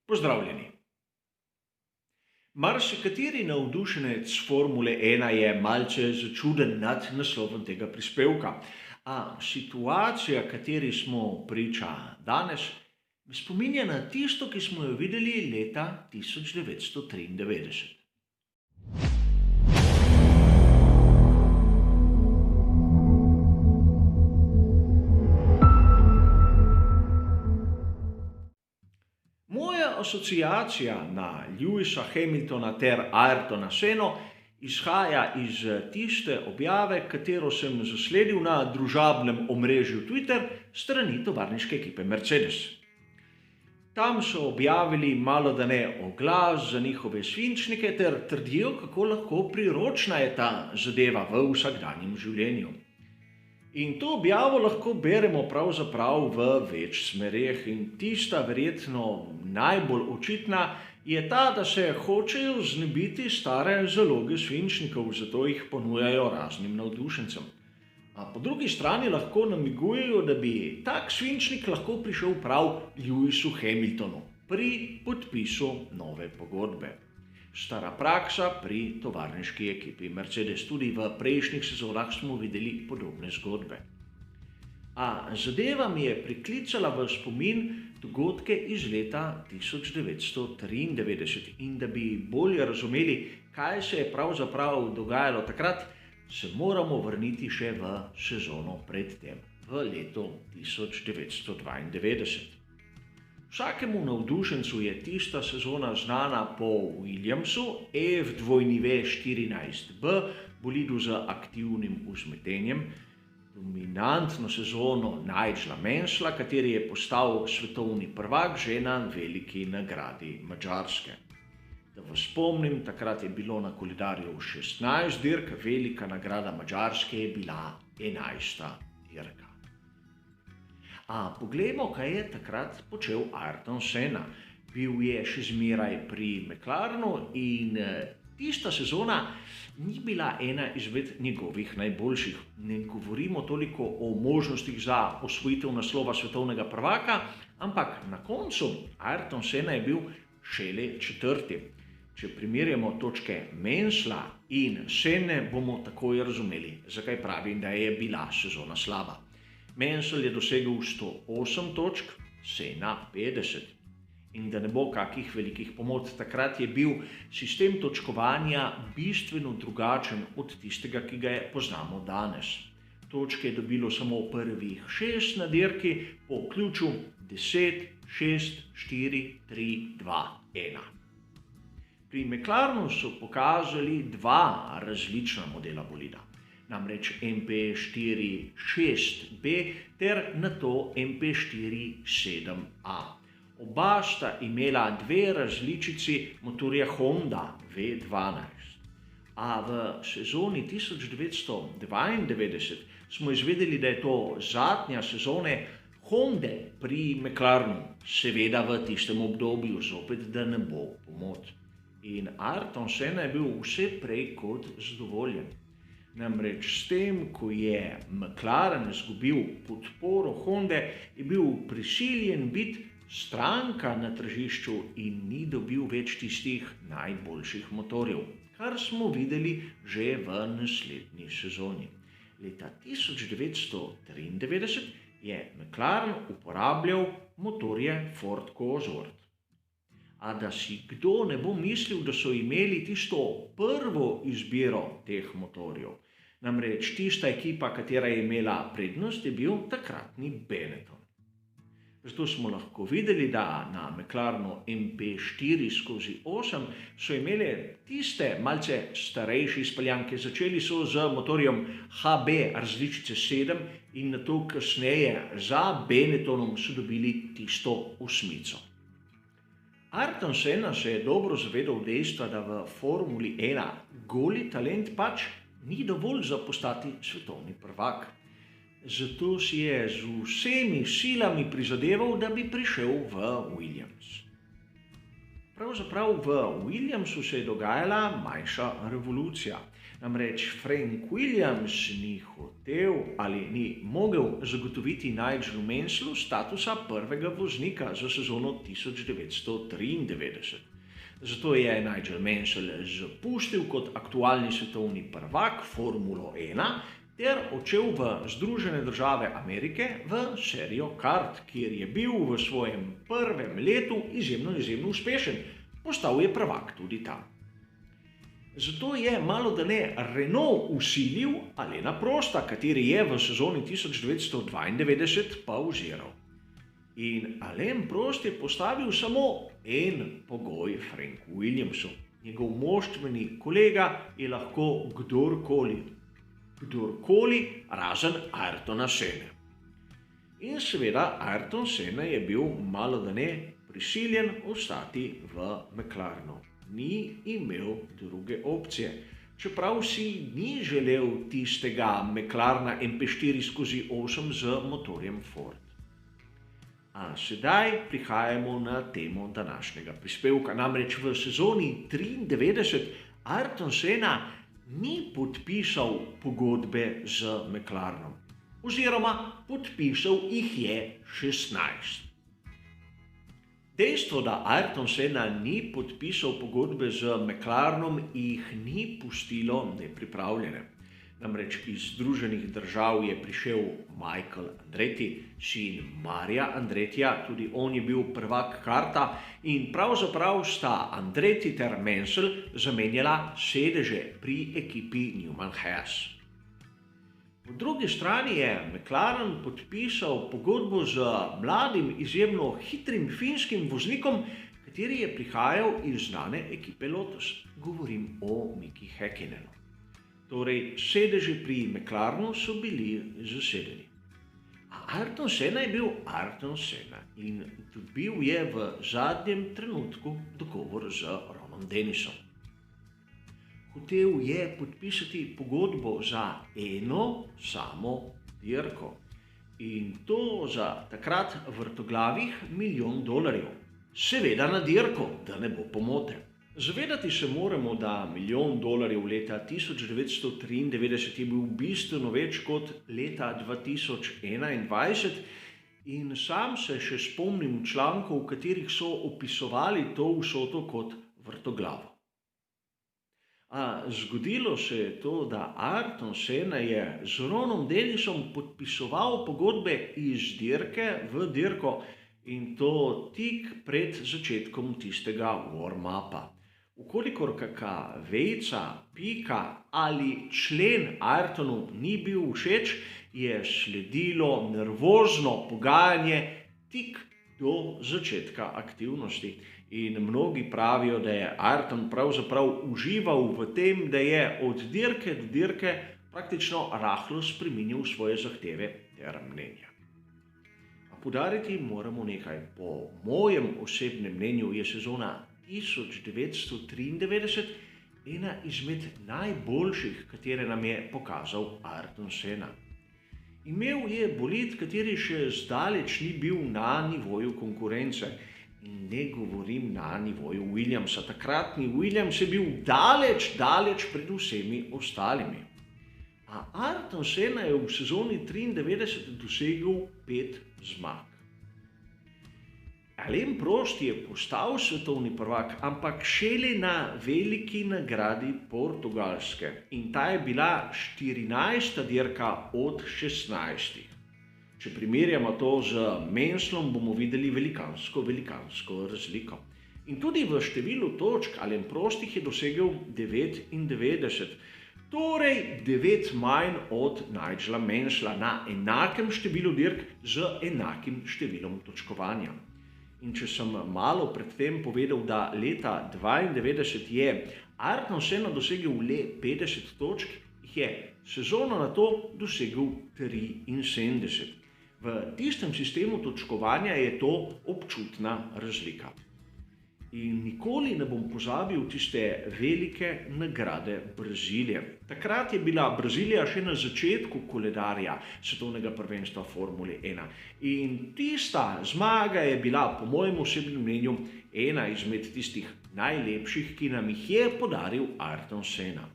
Pozdravljeni. Marsikateri navdušenec Formule 1 je malce začuden nad naslovom tega prispevka. A situacija, kateri smo priča danes, me spominja na tisto, ki smo jo videli leta 1993. Moja asociacija na Lewisa Hamiltona ter Ayrtona Seno izhaja iz tiste objave, katero sem zasledil na družabnem omrežju Twitter strani tovarniške ekipe Mercedes. Tam so objavili malodane oglas za njihove svinčnike ter trdijo, kako lahko priročna je ta zadeva v vsakdanjem življenju. In to objavo lahko beremo pravzaprav v več smereh in tista verjetno najbolj očitna je ta, da se hočejo znebiti stare zaloge svinčnikov, zato jih ponujajo raznim navdušencem. A po drugi strani lahko namigujejo, da bi tak svinčnik lahko prišel prav Lewisu Hamiltonu pri podpisu nove pogodbe. Stara praksa pri tovarniški ekipi Mercedes, tudi v prejšnjih sezonah smo videli podobne zgodbe. A zadeva mi je priklicala v spomin dogodke iz leta 1993 in da bi bolje razumeli, kaj se je pravzaprav dogajalo takrat, se moramo vrniti še v sezono predtem, v leto 1992. Vsakemu navdušencu je tista sezona znana po Williamsu F2W14B, bolidu z aktivnim vzmetenjem, dominantno sezono Nigela Mansella, kateri je postal svetovni prvak že na veliki nagradi Madžarske. Da vas spomnim, takrat je bilo na koledarju 16 dirk, velika nagrada Madžarske je bila 11. dirka. A poglejmo, kaj je takrat počel Ayrton Senna. Bil je še zmeraj pri McLarenu in tista sezona ni bila ena izmed njegovih najboljših. Ne govorimo toliko o možnostih za osvojitev naslova svetovnega prvaka, ampak na koncu Ayrton Senna je bil šele četrti. Če primerjamo točke Mansella in Senne, bomo takoj razumeli, zakaj pravim, da je bila sezona slaba. Mansell je dosegel 108 točk, Senna 50. In da ne bo kakih velikih pomot, takrat je bil sistem točkovanja bistveno drugačen od tistega, ki ga poznamo danes. Točke je dobilo samo prvih 6 na dirki po ključu 10, 6, 4, 3, 2, 1. Pri McLarenu so pokazali dva različna modela bolida. Namreč MP4-6B ter nato MP4-7A. Oba sta imela dve različici motorja Honda V12. A v sezoni 1992 smo izvedeli, da je to zadnja sezone Honde pri McLarenu, seveda v tistem obdobju, zopet da ne bo pomot. In Ayrton Senna je bil vse prej kot zadovoljen. Namreč s tem, ko je McLaren izgubil podporo Honde, je bil prisiljen biti stranka na tržišču in ni dobil več tistih najboljših motorjev, kar smo videli že v naslednji sezoni. Leta 1993 je McLaren uporabljal motorje Ford Cosworth. A da si kdo ne bo mislil, da so imeli tisto prvo izbiro teh motorjev. Namreč tista ekipa, katera je imela prednost, je bil takratni Benetton. Zato smo lahko videli, da na McLarenu MP4/8 so imeli tiste malce starejše izpeljanke. Začeli so z motorjem HB različice 7 in nato kasneje za Benettonom so dobili tisto 8. Ayrton Senna se je dobro zavedal dejstva, da v Formuli 1 goli talent pač ni dovolj za postati svetovni prvak. Zato si je z vsemi silami prizadeval, da bi prišel v Williams. Pravzaprav v Williamsu se je dogajala manjša revolucija. Namreč Frank Williams ni hotel ali ni mogel zagotoviti Nigelu Mansellu statusa prvega voznika za sezono 1993. Zato je Nigel Mansell zapustil kot aktualni svetovni prvak Formulo 1 ter odšel v Združene države Amerike v serijo kart, kjer je bil v svojem prvem letu izjemno uspešen. Postal je prvak tudi tam. Zato je malodane Renault vsilil Alaina Prosta, kateri je v sezoni 1992 pauziral. In Alain Prost je postavil samo en pogoj Franku Williamsu. Njegov moštveni kolega je lahko kdorkoli razen Ayrtona Senne. In seveda Ayrton Senna je bil malodane prisiljen ostati v McLarenu. Ni imel druge opcije, čeprav si ni želel tistega McLarena MP4/8 z motorjem Ford. A sedaj prihajamo na temo današnjega prispevka. Namreč v sezoni 93 Ayrton Senna ni podpisal pogodbe z McLarenom, oziroma podpisal jih je 16. Dejstvo, da Ayrton Senna ni podpisal pogodbe z McLarenom, jih ni pustilo nepripravljene. Namreč iz Združenih držav je prišel Michael Andretti, sin Marija Andrettija, tudi on je bil prvak karta in pravzaprav sta Andretti ter Mansell zamenjala sedeže pri ekipi Newman-Haas. Po drugi strani je McLaren podpisal pogodbo z mladim, izjemno hitrim finskim voznikom, kateri je prihajal iz znane ekipe Lotus. Govorim o Miki Häkkinenu. Torej, sedeži pri McLarenu so bili zasedeni. A Ayrton Senna je bil Ayrton Senna in dobil je v zadnjem trenutku dogovor z Ronom Dennisom. Hotel je podpisati pogodbo za eno samo dirko in to za takrat vrtoglavih $1 milijon. Seveda na dirko, da ne bo pomote. Zavedati se moramo, da $1 milijon leta 1993 je bil bistveno več kot leta 2021 in sam se še spomnim člankov, v katerih so opisovali to vsoto kot vrtoglavo. A zgodilo se je to, da Ayrton Senna je z Ronom Dennisom podpisoval pogodbe iz dirke v dirko in to tik pred začetkom tistega warm-upa. Ukolikor kaka vejica, pika ali člen Ayrtonu ni bil všeč, je sledilo nervozno pogajanje tik do začetka aktivnosti. In mnogi pravijo, da je Ayrton pravzaprav užival v tem, da je od dirke do dirke praktično rahlo spreminjal svoje zahteve ter mnenja. A poudariti moramo nekaj. Po mojem osebnem mnenju je sezona 1993 ena izmed najboljših, katere nam je pokazal Ayrton Senna. Imel je bolid, kateri še zdaleč ni bil na nivoju konkurence. In ne govorim na nivoju Williamsa. Takratni Williams je bil daleč pred vsemi ostalimi. A Ayrton Senna je v sezoni 93 dosegel 5 zmag. Alain Prost je postal svetovni prvak, ampak šele na veliki nagradi Portugalske. In ta je bila 14. dirka od 16. Če primerjamo to z Mansellom, bomo videli velikansko razliko. In tudi v številu točk Alain Prost jih je dosegel 99, torej 9 manj od Nigela Mansella na enakem številu dirk z enakim številom točkovanja. In če sem malo predtem povedal, da leta 92 je Ayrton Senna dosegel le 50 točk, jih je sezono na to dosegel 73. V tistem sistemu točkovanja je to občutna razlika. In nikoli ne bom pozabil tiste velike nagrade Brazilije. Takrat je bila Brazilija še na začetku koledarja svetovnega prvenstva Formule 1. In tista zmaga je bila, po mojem osebnem mnenju, ena izmed tistih najlepših, ki nam jih je podaril Ayrton Senna.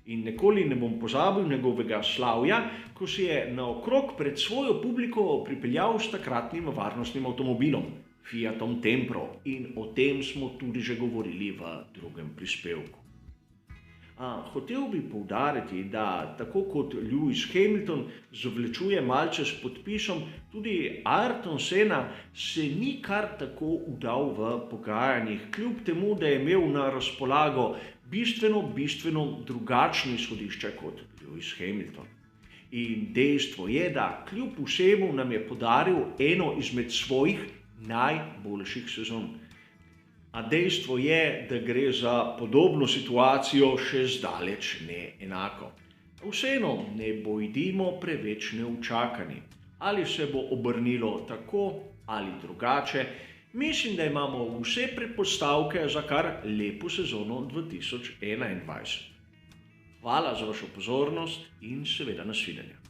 In nikoli ne bom pozabil njegovega slavja, ko si je naokrog pred svojo publiko pripeljal s takratnim varnostnim avtomobilom, Fiatom Tempro, in o tem smo tudi že govorili v drugem prispevku. Hotel bi poudariti, da tako kot Lewis Hamilton zavlačuje malce s podpisom, tudi Ayrton Senna se ni kar tako vdal v pogajanjih, kljub temu, da je imel na razpolago bistveno drugačno izhodišče kot Lewis Hamilton. In dejstvo je, da kljub vsemu nam je podaril eno izmed svojih najboljših sezon. A dejstvo je, da gre za podobno situacijo še zdaleč ne enako. Vseeno ne bojdimo preveč neučakani. Ali se bo obrnilo tako ali drugače, mislim, da imamo vse predpostavke za kar lepo sezono 2021. Hvala za vašo pozornost in seveda nasvidenje.